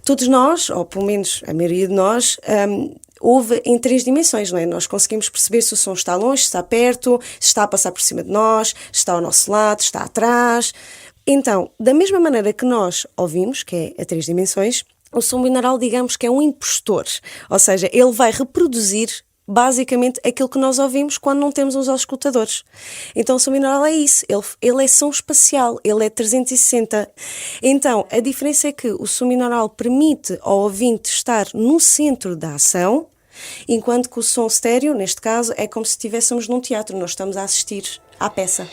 Todos nós, ou pelo menos a maioria de nós, ouve em 3 dimensões, não é? Nós conseguimos perceber se o som está longe, se está perto, se está a passar por cima de nós, se está ao nosso lado, se está atrás. Então, da mesma maneira que nós ouvimos, que é a 3 dimensões, o som binaural, digamos que é um impostor, ou seja, ele vai reproduzir basicamente aquilo que nós ouvimos quando não temos os auscultadores. Então o som binaural é isso, ele é som espacial, ele é 360. Então a diferença é que o som binaural permite ao ouvinte estar no centro da ação, enquanto que o som estéreo, neste caso, é como se estivéssemos num teatro, nós estamos a assistir à peça.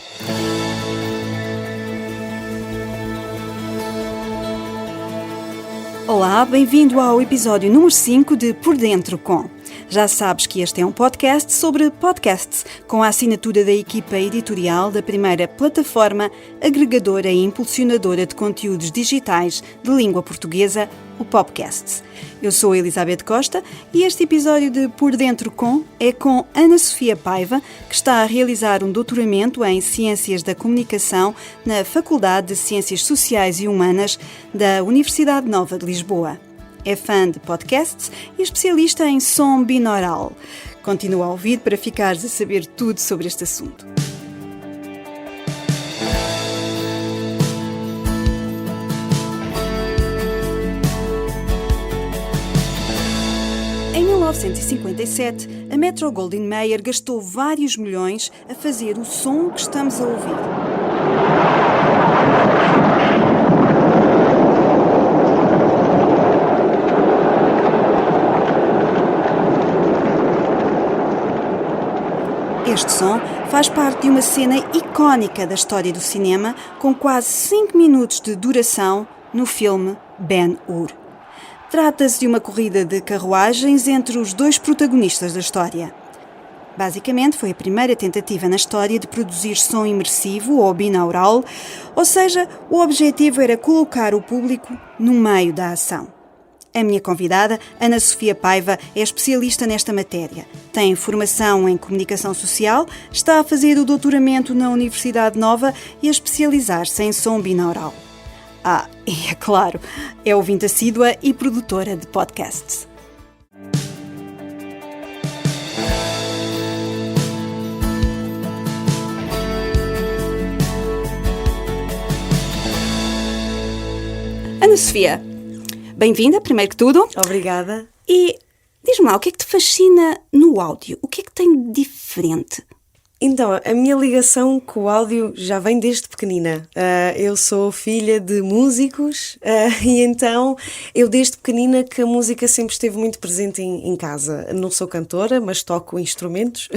Olá, bem-vindo ao episódio número 5 de Por Dentro Com. Já sabes que este é um podcast sobre podcasts, com a assinatura da equipa editorial da primeira plataforma agregadora e impulsionadora de conteúdos digitais de língua portuguesa, o Popcast. Eu sou a Elizabeth Costa e este episódio de Por Dentro Com é com Ana Sofia Paiva, que está a realizar um doutoramento em Ciências da Comunicação na Faculdade de Ciências Sociais e Humanas da Universidade Nova de Lisboa. É fã de podcasts e especialista em som binaural. Continua a ouvir para ficares a saber tudo sobre este assunto. Em 1957, a Metro-Goldwyn-Mayer gastou vários milhões a fazer o som que estamos a ouvir. Este som faz parte de uma cena icónica da história do cinema, com quase 5 minutos de duração no filme Ben-Hur. Trata-se de uma corrida de carruagens entre os 2 protagonistas da história. Basicamente, foi a primeira tentativa na história de produzir som imersivo ou binaural, ou seja, o objetivo era colocar o público no meio da ação. A minha convidada, Ana Sofia Paiva, é especialista nesta matéria. Tem formação em comunicação social, está a fazer o doutoramento na Universidade Nova e a especializar-se em som binaural. E é claro, é ouvinte assídua e produtora de podcasts. Ana Sofia, bem-vinda, primeiro que tudo. Obrigada. E diz-me lá, o que é que te fascina no áudio? O que é que tem de diferente? Então, a minha ligação com o áudio já vem desde pequenina. Eu sou filha de músicos e então eu desde pequenina que a música sempre esteve muito presente em casa. Não sou cantora, mas toco instrumentos.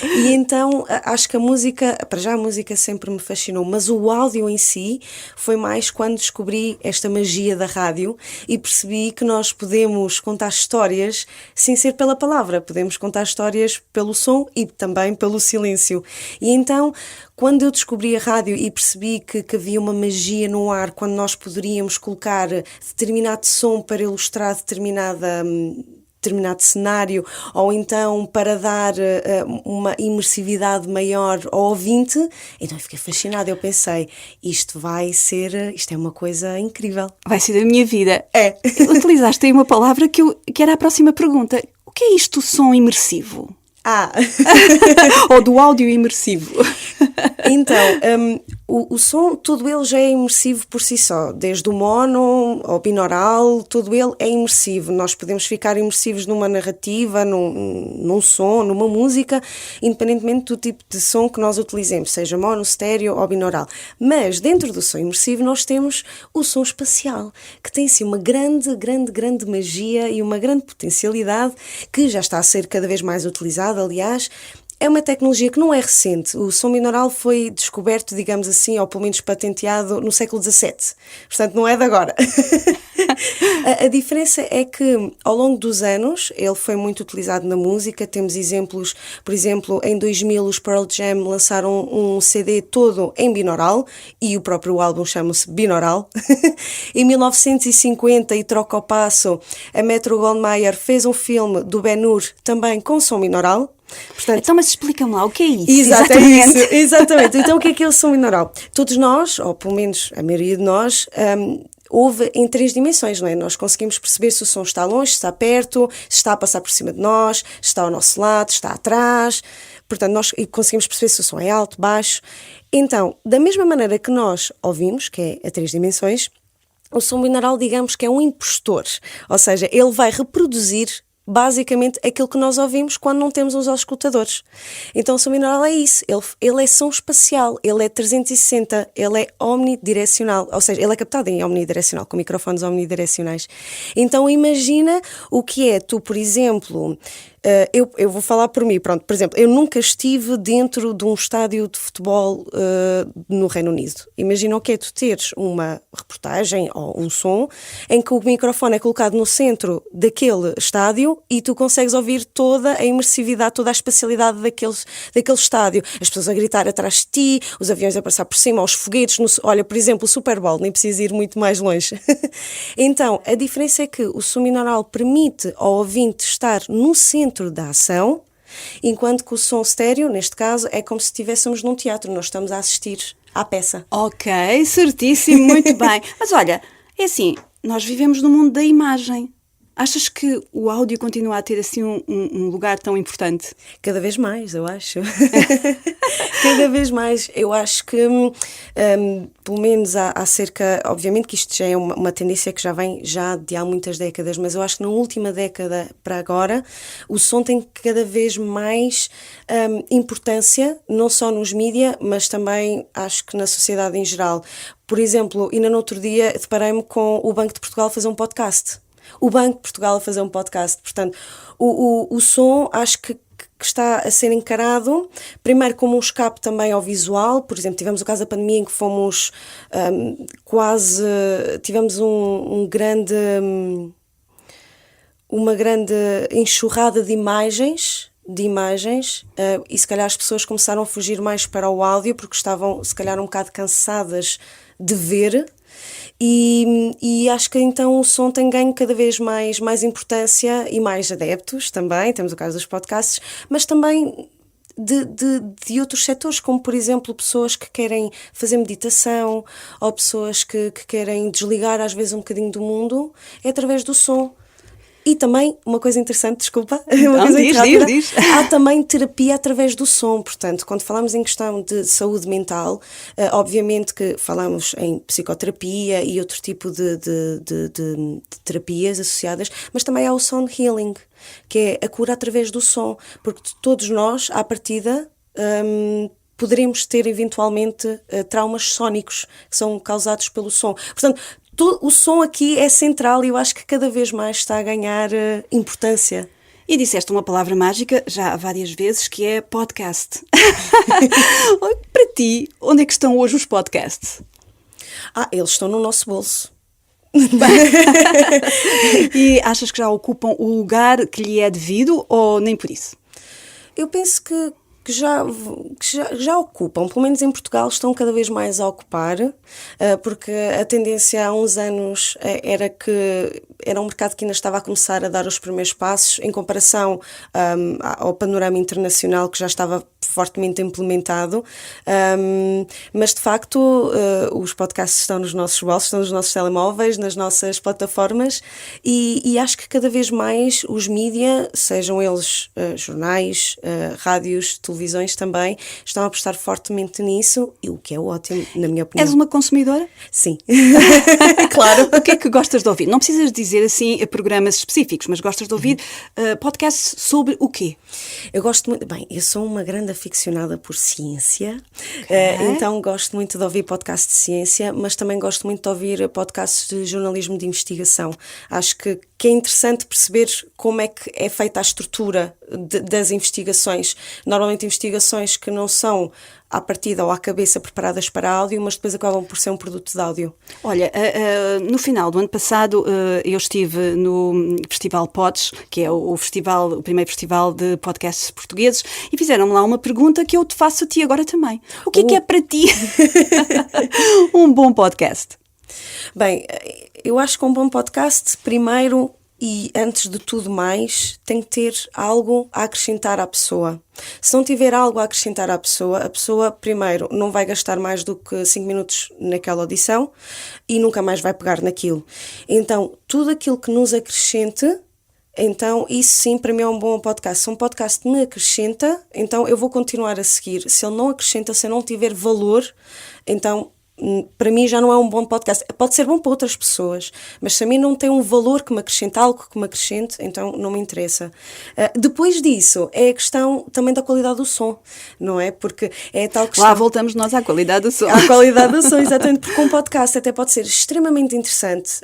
E então acho que a música, para já a música sempre me fascinou, mas o áudio em si foi mais quando descobri esta magia da rádio e percebi que nós podemos contar histórias sem ser pela palavra, podemos contar histórias pelo som e também pelo silêncio. E então, quando eu descobri a rádio e percebi que havia uma magia no ar, quando nós poderíamos colocar determinado som para ilustrar determinado cenário, ou então para dar uma imersividade maior ao ouvinte, então eu fiquei fascinada. Eu pensei, isto é uma coisa incrível. Vai ser a minha vida. É. Utilizaste aí uma palavra que era a próxima pergunta. O que é isto, som imersivo? Ou do áudio imersivo. Então, o som, todo ele já é imersivo por si só, desde o mono ao binaural, todo ele é imersivo. Nós podemos ficar imersivos numa narrativa, num som, numa música, independentemente do tipo de som que nós utilizemos, seja mono, estéreo ou binaural. Mas dentro do som imersivo nós temos o som espacial, que tem sim uma grande magia e uma grande potencialidade, que já está a ser cada vez mais utilizada. Aliás, é uma tecnologia que não é recente. O som binaural foi descoberto, digamos assim, ou pelo menos patenteado no século XVII. Portanto, não é de agora. A diferença é que, ao longo dos anos, ele foi muito utilizado na música. Temos exemplos, por exemplo, em 2000 os Pearl Jam lançaram um CD todo em binaural e o próprio álbum chama-se Binaural. Em 1950, e troca ao passo, a Metro-Goldwyn-Mayer fez um filme do Ben-Hur também com som binaural. Portanto, então, mas explica-me lá, o que é isso? Exatamente. Então, o que é o som binaural? Todos nós, ou pelo menos a maioria de nós, ouve em 3 dimensões, não é? Nós conseguimos perceber se o som está longe, se está perto, se está a passar por cima de nós, se está ao nosso lado, se está atrás. Portanto, nós conseguimos perceber se o som é alto, baixo. Então, da mesma maneira que nós ouvimos, que é a 3 dimensões, o som binaural, digamos que é um impostor. Ou seja, ele vai reproduzir basicamente aquilo que nós ouvimos quando não temos os auscultadores. Então o som binaural é isso, ele é som espacial, ele é 360, ele é omnidirecional, ou seja, ele é captado em omnidirecional, com microfones omnidirecionais. Então imagina o que é tu, por exemplo... Eu vou falar por mim, pronto, por exemplo, eu nunca estive dentro de um estádio de futebol no Reino Unido. Imagina o que é tu teres uma reportagem ou um som em que o microfone é colocado no centro daquele estádio e tu consegues ouvir toda a imersividade, toda a espacialidade daquele estádio. As pessoas a gritar atrás de ti, os aviões a passar por cima, os foguetes, olha, por exemplo, o Super Bowl, nem precisa ir muito mais longe. Então, a diferença é que o som binaural permite ao ouvinte estar no centro da ação, enquanto que o som estéreo, neste caso, é como se estivéssemos num teatro, nós estamos a assistir à peça. Ok, certíssimo, muito bem. Mas olha, é assim, nós vivemos no mundo da imagem. Achas que o áudio continua a ter assim um lugar tão importante? Cada vez mais, eu acho. Cada vez mais. Eu acho que, pelo menos há cerca... Obviamente que isto já é uma tendência que já vem já de há muitas décadas, mas eu acho que na última década para agora o som tem cada vez mais importância, não só nos mídia, mas também acho que na sociedade em geral. Por exemplo, ainda no outro dia deparei-me com o Banco de Portugal fazer um podcast. O Banco de Portugal a fazer um podcast. Portanto, o som acho que está a ser encarado primeiro como um escape também ao visual. Por exemplo, tivemos o caso da pandemia em que fomos tivemos uma grande enxurrada de imagens, e se calhar as pessoas começaram a fugir mais para o áudio porque estavam se calhar um bocado cansadas de ver. E acho que então o som tem ganho cada vez mais importância e mais adeptos também, temos o caso dos podcasts, mas também de outros setores, como por exemplo pessoas que querem fazer meditação ou pessoas que querem desligar às vezes um bocadinho do mundo, é através do som. E também, uma coisa interessante, desculpa, Diz. Há também terapia através do som. Portanto, quando falamos em questão de saúde mental, obviamente que falamos em psicoterapia e outro tipo de terapias associadas, mas também há o sound healing, que é a cura através do som, porque todos nós, à partida, poderíamos ter eventualmente traumas sónicos que são causados pelo som. Portanto, o som aqui é central e eu acho que cada vez mais está a ganhar importância. E disseste uma palavra mágica já várias vezes, que é podcast. Para ti, onde é que estão hoje os podcasts? Eles estão no nosso bolso. E achas que já ocupam o lugar que lhe é devido ou nem por isso? Eu penso que já ocupam, pelo menos em Portugal estão cada vez mais a ocupar, porque a tendência há uns anos era que era um mercado que ainda estava a começar a dar os primeiros passos em comparação ao panorama internacional que já estava fortemente implementado, mas de facto os podcasts estão nos nossos bolsos, estão nos nossos telemóveis, nas nossas plataformas e acho que cada vez mais os mídia, sejam eles jornais, rádios, televisões também, estão a apostar fortemente nisso, e o que é ótimo, na minha opinião. És uma consumidora? Sim. Claro. O que é que gostas de ouvir? Não precisas dizer assim programas específicos, mas gostas de ouvir podcasts sobre o quê? Eu gosto muito, eu sou uma grande aficionada por ciência, então gosto muito de ouvir podcasts de ciência, mas também gosto muito de ouvir podcasts de jornalismo de investigação. Acho que é interessante perceber como é que é feita a estrutura das investigações. Normalmente investigações que não são à partida ou à cabeça preparadas para áudio, mas depois acabam por ser um produto de áudio. Olha, no final do ano passado eu estive no Festival Pods, que é o primeiro festival de podcasts portugueses, e fizeram-me lá uma pergunta que eu te faço a ti agora também. O que é para ti um bom podcast? Bem, eu acho que um bom podcast, primeiro, e antes de tudo mais, tem que ter algo a acrescentar à pessoa. Se não tiver algo a acrescentar à pessoa, a pessoa, primeiro, não vai gastar mais do que 5 minutos naquela audição e nunca mais vai pegar naquilo. Então, tudo aquilo que nos acrescente, então isso sim para mim é um bom podcast. Se um podcast me acrescenta, então eu vou continuar a seguir. Se ele não acrescenta, se eu não tiver valor, então para mim já não é um bom podcast. Pode ser bom para outras pessoas, mas se a mim não tem um valor que me acrescente, algo que me acrescente, então não me interessa. Depois disso, é a questão também da qualidade do som, não é? Porque é a tal questão... Lá voltamos nós à qualidade do som. À qualidade do som, exatamente, porque um podcast até pode ser extremamente interessante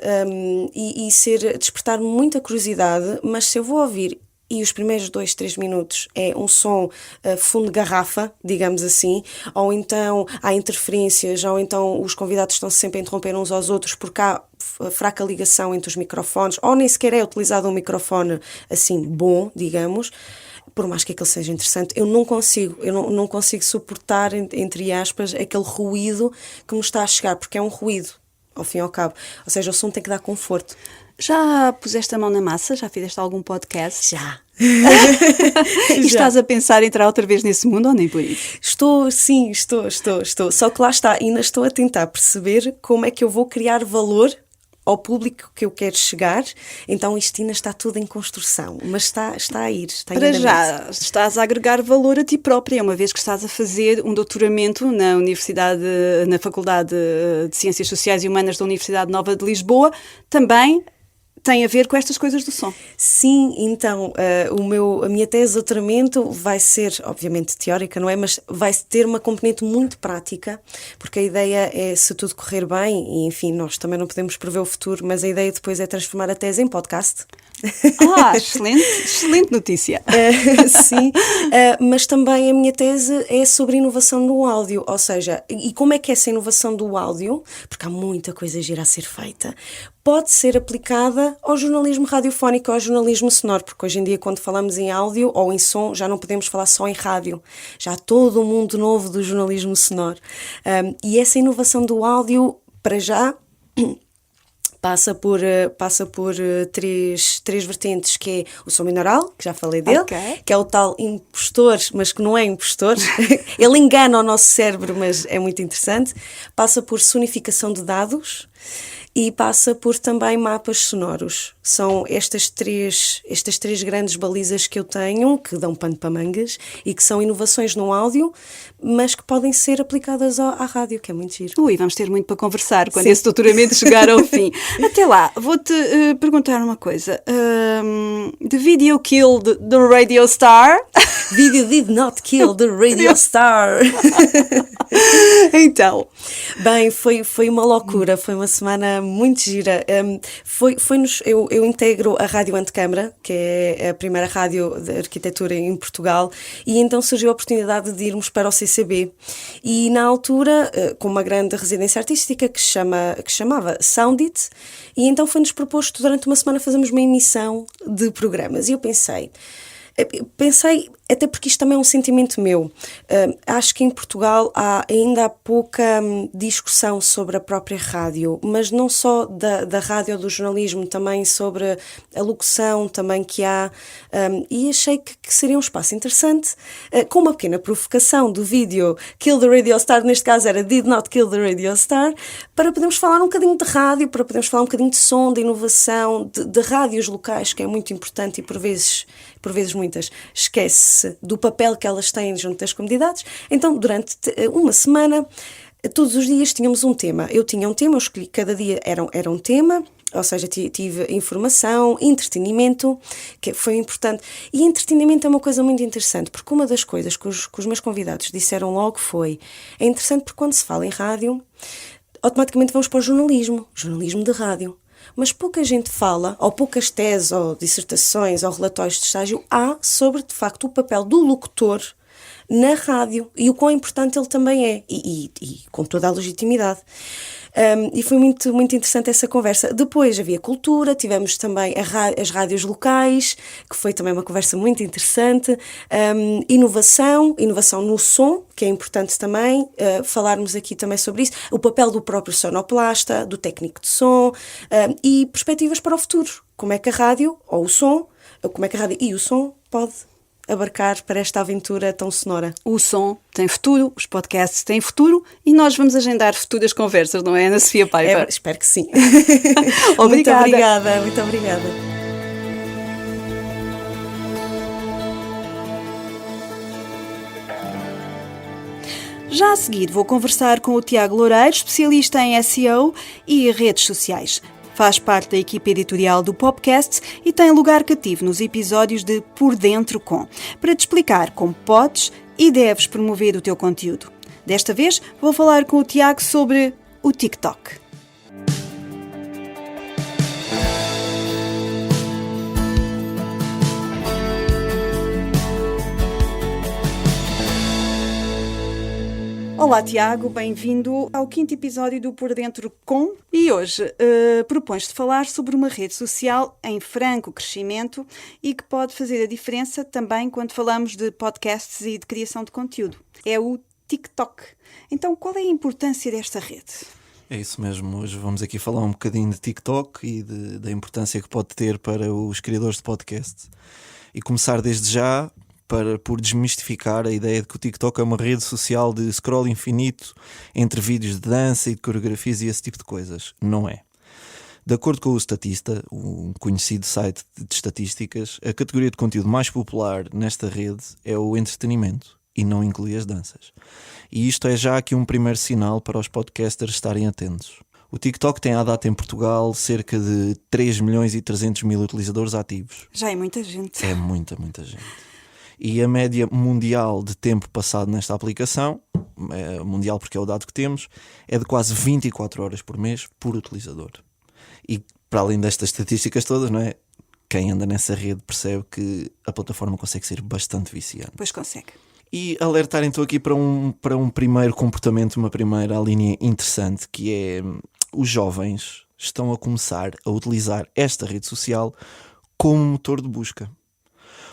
e despertar muita curiosidade, mas se eu vou ouvir e os primeiros 2, 3 minutos é um som fundo de garrafa, digamos assim, ou então há interferências, ou então os convidados estão sempre a interromper uns aos outros porque há fraca ligação entre os microfones, ou nem sequer é utilizado um microfone assim bom, digamos. Por mais que aquele seja interessante, eu não consigo suportar, entre aspas, aquele ruído que me está a chegar, porque é um ruído, ao fim e ao cabo. Ou seja, o som tem que dar conforto. Já puseste a mão na massa? Já fizeste algum podcast? Já. E estás a pensar em entrar outra vez nesse mundo ou nem por isso? Estou. Só que lá está, ainda estou a tentar perceber como é que eu vou criar valor ao público que eu quero chegar. Então isto ainda está tudo em construção, mas está a ir. Para já, estás a agregar valor a ti própria, uma vez que estás a fazer um doutoramento na Faculdade de Ciências Sociais e Humanas da Universidade Nova de Lisboa, também tem a ver com estas coisas do som. Sim, então a minha tese de doutoramento vai ser, obviamente teórica, não é? Mas vai ter uma componente muito prática, porque a ideia é, se tudo correr bem, e enfim, nós também não podemos prever o futuro, mas a ideia depois é transformar a tese em podcast. Excelente notícia. Sim, mas também a minha tese é sobre inovação no áudio, ou seja, e como é que essa inovação do áudio, porque há muita coisa gira a ser feita, pode ser aplicada ao jornalismo radiofónico, ao jornalismo sonoro, porque hoje em dia quando falamos em áudio ou em som já não podemos falar só em rádio, já há todo um mundo novo do jornalismo sonoro. E essa inovação do áudio, para já, passa por três vertentes, que é o som binaural, que já falei dele, que é o tal impostor, mas que não é impostor. Ele engana o nosso cérebro, mas é muito interessante. Passa por sonificação de dados e passa por também mapas sonoros. São estas três grandes balizas que eu tenho, que dão pano para mangas e que são inovações no áudio, mas que podem ser aplicadas à rádio, que é muito giro. Vamos ter muito para conversar quando esse doutoramento chegar ao fim. Até lá, vou-te perguntar uma coisa. The video killed the radio star? Video did not kill the radio star. Então, bem, foi uma loucura, foi uma semana muito gira. Eu integro a Rádio Antecâmara, que é a primeira rádio de arquitetura em Portugal, e então surgiu a oportunidade de irmos para o CCB. E na altura, com uma grande residência artística que se chamava Sound It, e então foi-nos proposto durante uma semana fazermos uma emissão de programas. E eu pensei, até porque isto também é um sentimento meu, acho que em Portugal ainda há pouca discussão sobre a própria rádio, mas não só da rádio ou do jornalismo, também sobre a locução também que há, e achei que seria um espaço interessante, com uma pequena provocação do vídeo Kill the Radio Star, neste caso era Did Not Kill the Radio Star, para podermos falar um bocadinho de rádio, para podermos falar um bocadinho de som, de inovação, de rádios locais, que é muito importante e por vezes muitas esquece do papel que elas têm junto das comunidades. Então, durante uma semana, todos os dias tínhamos um tema. Eu tinha um tema, eu escolhi, cada dia era um tema, ou seja, tive informação, entretenimento, que foi importante. E entretenimento é uma coisa muito interessante, porque uma das coisas que os meus convidados disseram logo é interessante porque quando se fala em rádio, automaticamente vamos para o jornalismo de rádio. Mas pouca gente fala, ou poucas teses, ou dissertações, ou relatórios de estágio há sobre, de facto, o papel do locutor na rádio e o quão importante ele também é, e com toda a legitimidade. E foi muito, muito interessante essa conversa. Depois havia cultura, tivemos também as rádios locais, que foi também uma conversa muito interessante. Inovação no som, que é importante também, falarmos aqui também sobre isso. O papel do próprio sonoplasta, do técnico de som, e perspectivas para o futuro. como é que a rádio, ou o som, como é que a rádio e o som pode abarcar para esta aventura tão sonora. O som tem futuro, os podcasts têm futuro e nós vamos agendar futuras conversas, não é, Ana Sofia Paiva? Espero que sim. Obrigada. Muito obrigada. Já a seguir vou conversar com o Tiago Loureiro, especialista em SEO e redes sociais. Faz parte da equipe editorial do Popcast e tem lugar cativo nos episódios de Por Dentro Com, para te explicar como podes e deves promover o teu conteúdo. Desta vez vou falar com o Tiago sobre o TikTok. Olá Tiago, bem-vindo ao 5º episódio do Por Dentro Com e hoje propões-te falar sobre uma rede social em franco crescimento e que pode fazer a diferença também quando falamos de podcasts e de criação de conteúdo. É o TikTok. Então qual é a importância desta rede? É isso mesmo, hoje vamos aqui falar um bocadinho de TikTok e da importância que pode ter para os criadores de podcast. E começar desde já por desmistificar a ideia de que o TikTok é uma rede social de scroll infinito entre vídeos de dança e de coreografias e esse tipo de coisas. Não é. De acordo com o Statista, um conhecido site de estatísticas, a categoria de conteúdo mais popular nesta rede é o entretenimento e não inclui as danças. E isto é já aqui um primeiro sinal para os podcasters estarem atentos. O TikTok tem à data em Portugal cerca de 3.300.000 utilizadores ativos. Já é muita gente. É muita gente. E a média mundial de tempo passado nesta aplicação, mundial porque é o dado que temos, é de quase 24 horas por mês por utilizador. E para além destas estatísticas todas, não é? Quem anda nessa rede percebe que a plataforma consegue ser bastante viciante. Pois consegue. E alertar então aqui para um primeiro comportamento, uma primeira linha interessante, que é os jovens estão a começar a utilizar esta rede social como motor de busca.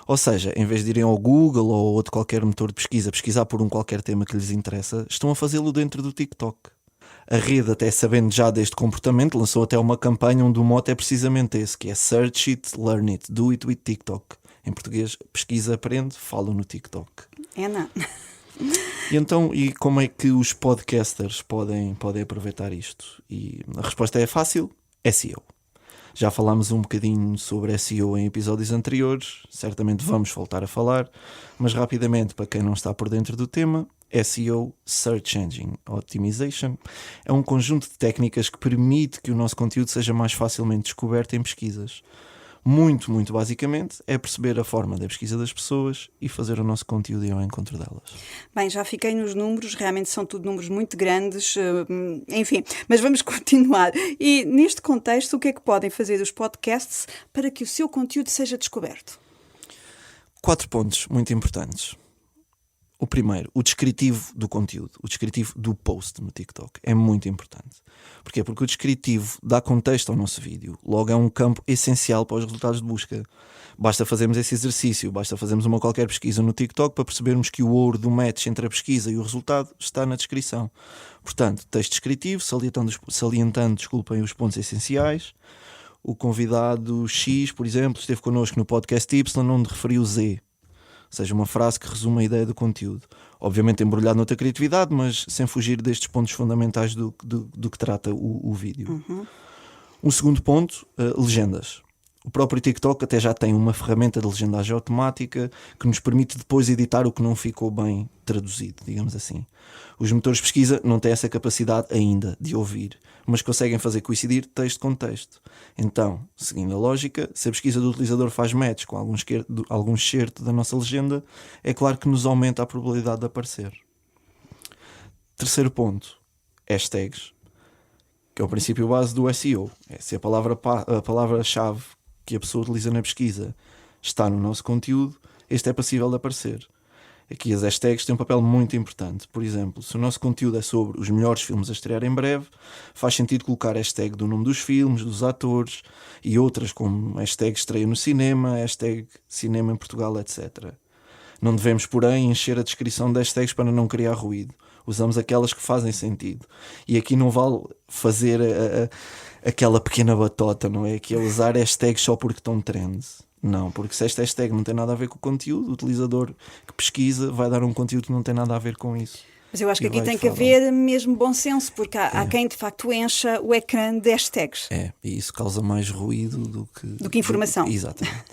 Ou seja, em vez de irem ao Google ou outro qualquer motor de pesquisa, pesquisar por um qualquer tema que lhes interessa, estão a fazê-lo dentro do TikTok. A rede, até sabendo já deste comportamento, lançou até uma campanha onde o mote é precisamente esse, que é Search It, Learn It, Do It with TikTok. Em português, pesquisa, aprende, fala no TikTok. É não. E como é que os podcasters podem aproveitar isto? E a resposta é fácil, SEO. Já falámos um bocadinho sobre SEO em episódios anteriores, certamente vamos voltar a falar, mas rapidamente, para quem não está por dentro do tema, SEO, Search Engine Optimization, é um conjunto de técnicas que permite que o nosso conteúdo seja mais facilmente descoberto em pesquisas. Muito basicamente, é perceber a forma da pesquisa das pessoas e fazer o nosso conteúdo ir ao encontro delas. Bem, já fiquei nos números, realmente são tudo números muito grandes, enfim, mas vamos continuar. E neste contexto, o que é que podem fazer os podcasts para que o seu conteúdo seja descoberto? 4 pontos muito importantes. O primeiro, o descritivo do conteúdo, o descritivo do post no TikTok é muito importante. Porquê? Porque o descritivo dá contexto ao nosso vídeo, logo é um campo essencial para os resultados de busca. Basta fazermos esse exercício, basta fazermos uma qualquer pesquisa no TikTok para percebermos que o ouro do match entre a pesquisa e o resultado está na descrição. Portanto, texto descritivo, salientando os pontos essenciais. O convidado X, por exemplo, esteve connosco no podcast Y, onde referiu Z. Ou seja, uma frase que resume a ideia do conteúdo. Obviamente embrulhado noutra criatividade, mas sem fugir destes pontos fundamentais do que trata o vídeo. Um segundo ponto, legendas. O próprio TikTok até já tem uma ferramenta de legendagem automática que nos permite depois editar o que não ficou bem traduzido, digamos assim. Os motores de pesquisa não têm essa capacidade ainda de ouvir, mas conseguem fazer coincidir texto com texto. Então, seguindo a lógica, se a pesquisa do utilizador faz match com algum excerto da nossa legenda, é claro que nos aumenta a probabilidade de aparecer. Terceiro ponto, hashtags, que é o princípio base do SEO. Se a palavra-chave que a pessoa utiliza na pesquisa está no nosso conteúdo, este é passível de aparecer. Aqui as hashtags têm um papel muito importante. Por exemplo, se o nosso conteúdo é sobre os melhores filmes a estrear em breve, faz sentido colocar hashtag do nome dos filmes, dos atores e outras como hashtag estreia no cinema, hashtag cinema em Portugal, etc. Não devemos, porém, encher a descrição de hashtags para não criar ruído. Usamos aquelas que fazem sentido. E aqui não vale fazer aquela pequena batota, não é? Que é usar hashtags só porque estão trends. Não, porque se esta hashtag não tem nada a ver com o conteúdo, o utilizador que pesquisa vai dar um conteúdo que não tem nada a ver com isso. Mas eu acho que aqui tem que haver mesmo bom senso, porque há quem de facto encha o ecrã de hashtags. E isso causa mais ruído do que informação. Exatamente.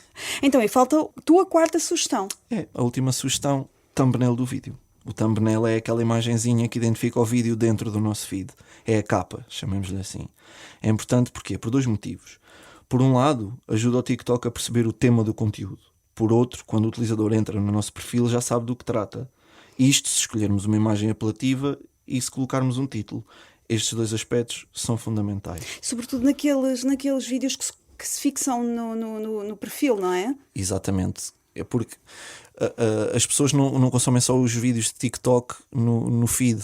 Então, e falta a tua quarta sugestão. A última sugestão, thumbnail do vídeo. O thumbnail é aquela imagenzinha que identifica o vídeo dentro do nosso feed. É a capa, chamemos-lhe assim. É importante porquê? Por 2 motivos. Por um lado, ajuda o TikTok a perceber o tema do conteúdo. Por outro, quando o utilizador entra no nosso perfil, já sabe do que trata. Isto se escolhermos uma imagem apelativa e se colocarmos um título. Estes 2 aspectos são fundamentais. Sobretudo naqueles vídeos que se fixam no perfil, não é? Exatamente. É porque as pessoas não consomem só os vídeos de TikTok no feed.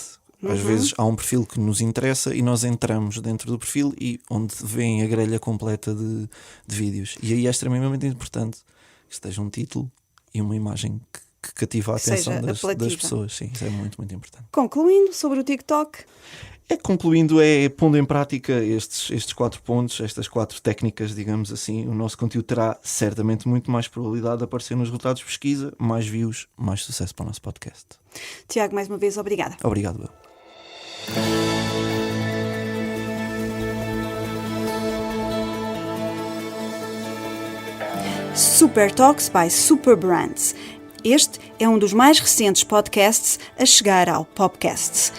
Às vezes há um perfil que nos interessa e nós entramos dentro do perfil e onde vem a grelha completa de vídeos. E aí é extremamente importante que esteja um título e uma imagem que cativa a atenção das pessoas. Sim, isso é muito, muito importante. Concluindo sobre o TikTok. Concluindo, pondo em prática estes 4 pontos, estas 4 técnicas, digamos assim, o nosso conteúdo terá certamente muito mais probabilidade de aparecer nos resultados de pesquisa, mais views, mais sucesso para o nosso podcast. Tiago, mais uma vez, obrigada. Obrigado, eu. Super Talks by Super Brands. Este é um dos mais recentes podcasts a chegar ao Popcast.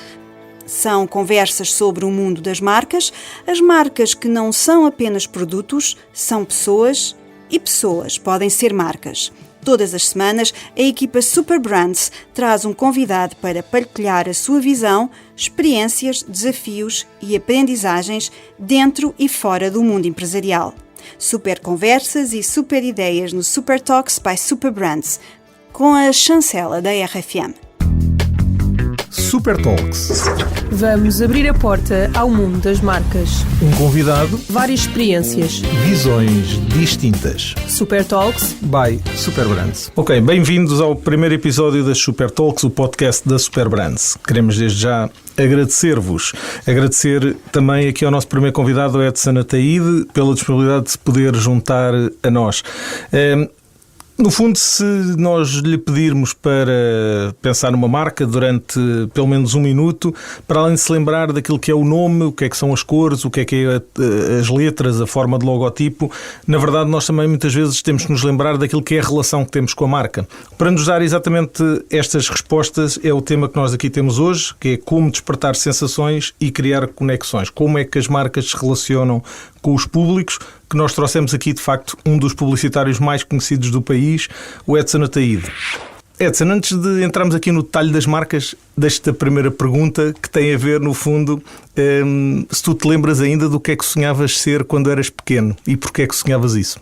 São conversas sobre o mundo das marcas, as marcas que não são apenas produtos, são pessoas e pessoas podem ser marcas. Todas as semanas, a equipa Super Brands traz um convidado para partilhar a sua visão, experiências, desafios e aprendizagens dentro e fora do mundo empresarial. Super conversas e super ideias no Super Talks by Super Brands, com a chancela da RFM. Super Talks. Vamos abrir a porta ao mundo das marcas. Um convidado, várias experiências, visões distintas. Super Talks by Super Brands. Ok, bem-vindos ao primeiro episódio das Super Talks, o podcast da Super Brands. Queremos desde já agradecer-vos. Agradecer também aqui ao nosso primeiro convidado, Edson Ataíde, pela disponibilidade de se poder juntar a nós. No fundo, se nós lhe pedirmos para pensar numa marca durante pelo menos 1 minuto, para além de se lembrar daquilo que é o nome, o que é que são as cores, o que é as letras, a forma de logotipo, na verdade nós também muitas vezes temos que nos lembrar daquilo que é a relação que temos com a marca. Para nos dar exatamente estas respostas é o tema que nós aqui temos hoje, que é como despertar sensações e criar conexões. Como é que as marcas se relacionam com os públicos, que nós trouxemos aqui, de facto, um dos publicitários mais conhecidos do país, o Edson Ataíde. Edson, antes de entrarmos aqui no detalhe das marcas, deixo-te a primeira pergunta, que tem a ver, no fundo, se tu te lembras ainda do que é que sonhavas ser quando eras pequeno e porquê é que sonhavas isso?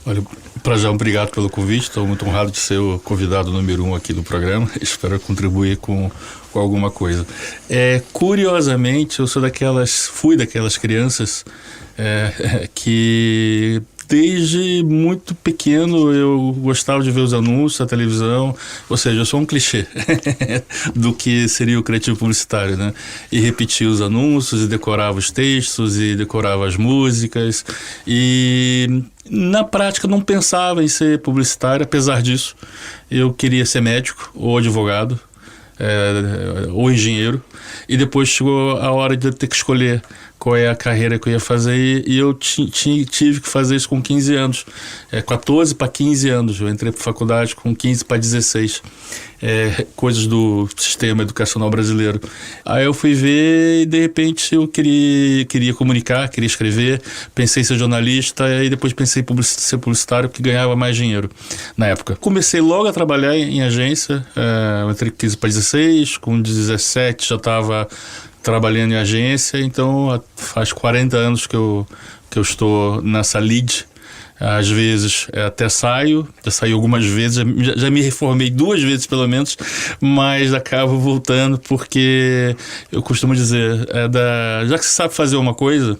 Olha, para já, obrigado pelo convite, estou muito honrado de ser o convidado número 1 aqui do programa, espero contribuir com alguma coisa. Curiosamente, eu fui daquelas crianças que desde muito pequeno eu gostava de ver os anúncios na televisão, ou seja, eu sou um clichê do que seria o criativo publicitário, né? E repetia os anúncios, e decorava os textos, e decorava as músicas, e na prática não pensava em ser publicitário. Apesar disso, eu queria ser médico ou advogado, ou engenheiro, e depois chegou a hora de eu ter que escolher qual é a carreira que eu ia fazer, e eu tive que fazer isso com 15 anos, 14 para 15 anos, eu entrei para a faculdade com 15 para 16, coisas do sistema educacional brasileiro. Aí eu fui ver e de repente eu queria comunicar, queria escrever, pensei em ser jornalista e depois pensei em ser publicitário, porque ganhava mais dinheiro na época. Comecei logo a trabalhar em agência, entre 15 para 16, com 17 já estava trabalhando em agência, então faz 40 anos que eu estou nessa lead. Às vezes até já saí algumas vezes, já me reformei 2 vezes pelo menos, mas acabo voltando porque eu costumo dizer, já que você sabe fazer uma coisa,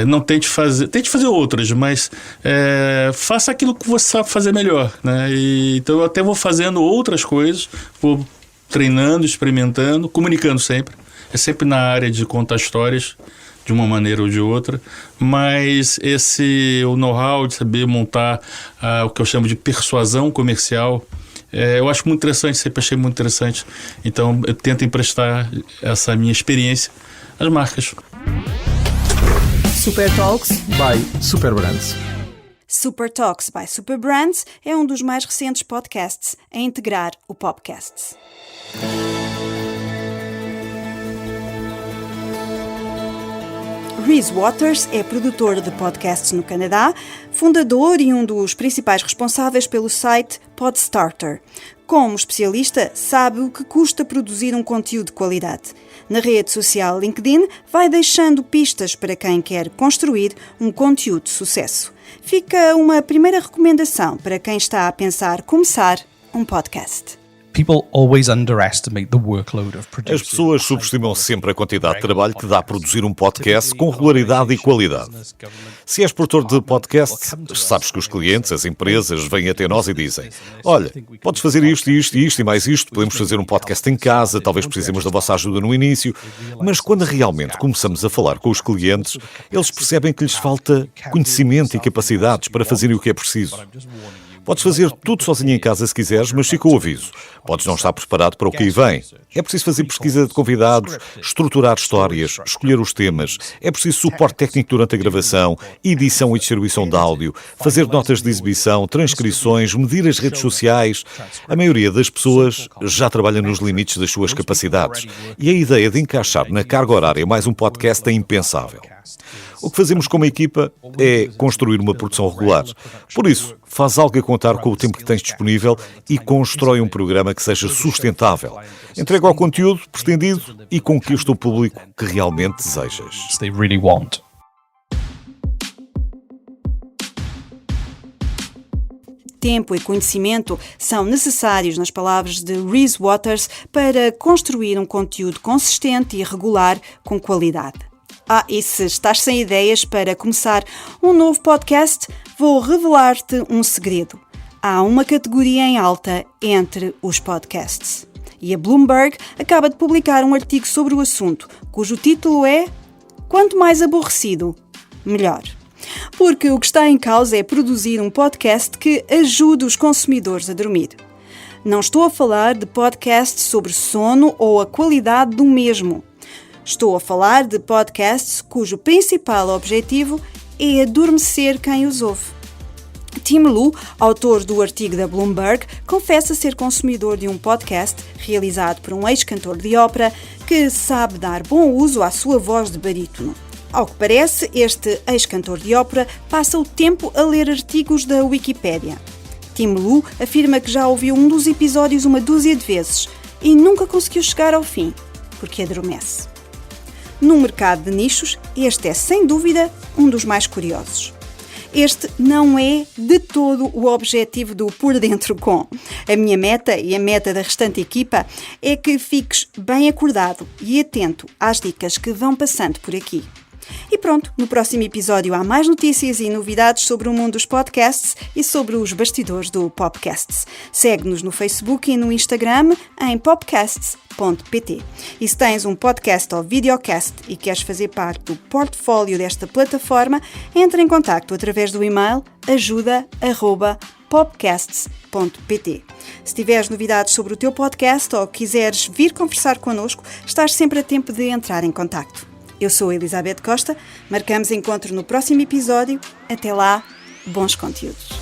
não tente fazer outras, mas faça aquilo que você sabe fazer melhor, né? Então eu até vou fazendo outras coisas, vou treinando, experimentando, comunicando sempre. É sempre na área de contar histórias, de uma maneira ou de outra, mas o know-how de saber montar o que eu chamo de persuasão comercial, eu acho muito interessante, sempre achei muito interessante. Então eu tento emprestar essa minha experiência às marcas. Super Talks by Superbrands. Super Talks by Superbrands é um dos mais recentes podcasts a integrar o Popcast. Rhys Waters é produtor de podcasts no Canadá, fundador e um dos principais responsáveis pelo site Podstarter. Como especialista, sabe o que custa produzir um conteúdo de qualidade. Na rede social LinkedIn, vai deixando pistas para quem quer construir um conteúdo de sucesso. Fica uma primeira recomendação para quem está a pensar começar um podcast. As pessoas subestimam sempre a quantidade de trabalho que dá a produzir um podcast com regularidade e qualidade. Se és produtor de podcast, sabes que os clientes, as empresas, vêm até nós e dizem: olha, podes fazer isto e mais isto, podemos fazer um podcast em casa, talvez precisemos da vossa ajuda no início. Mas quando realmente começamos a falar com os clientes, eles percebem que lhes falta conhecimento e capacidades para fazerem o que é preciso. Podes fazer tudo sozinho em casa se quiseres, mas fica o aviso. Podes não estar preparado para o que aí vem. É preciso fazer pesquisa de convidados, estruturar histórias, escolher os temas. É preciso suporte técnico durante a gravação, edição e distribuição de áudio, fazer notas de exibição, transcrições, medir as redes sociais. A maioria das pessoas já trabalha nos limites das suas capacidades. E a ideia de encaixar na carga horária mais um podcast é impensável. O que fazemos como equipa é construir uma produção regular. Por isso, faz algo a contar com o tempo que tens disponível e constrói um programa que seja sustentável. Entrega o conteúdo pretendido e conquista o público que realmente desejas. Tempo e conhecimento são necessários, nas palavras de Rhys Waters, para construir um conteúdo consistente e regular com qualidade. E se estás sem ideias para começar um novo podcast, vou revelar-te um segredo. Há uma categoria em alta entre os podcasts. E a Bloomberg acaba de publicar um artigo sobre o assunto, cujo título é "Quanto mais aborrecido, melhor". Porque o que está em causa é produzir um podcast que ajude os consumidores a dormir. Não estou a falar de podcasts sobre sono ou a qualidade do mesmo. Estou a falar de podcasts cujo principal objetivo é adormecer quem os ouve. Tim Lu, autor do artigo da Bloomberg, confessa ser consumidor de um podcast realizado por um ex-cantor de ópera que sabe dar bom uso à sua voz de barítono. Ao que parece, este ex-cantor de ópera passa o tempo a ler artigos da Wikipédia. Tim Lu afirma que já ouviu um dos episódios uma dúzia de vezes e nunca conseguiu chegar ao fim, porque adormece. No mercado de nichos, este é, sem dúvida, um dos mais curiosos. Este não é de todo o objetivo do Por Dentro Com. A minha meta e a meta da restante equipa é que fiques bem acordado e atento às dicas que vão passando por aqui. E pronto, no próximo episódio há mais notícias e novidades sobre o mundo dos podcasts e sobre os bastidores do Popcast. Segue-nos no Facebook e no Instagram em popcasts.pt. E se tens um podcast ou videocast e queres fazer parte do portfólio desta plataforma, entra em contacto através do e-mail ajuda@popcasts.pt. Se tiveres novidades sobre o teu podcast ou quiseres vir conversar connosco, estás sempre a tempo de entrar em contacto. Eu sou a Elizabeth Costa, marcamos encontro no próximo episódio. Até lá, bons conteúdos.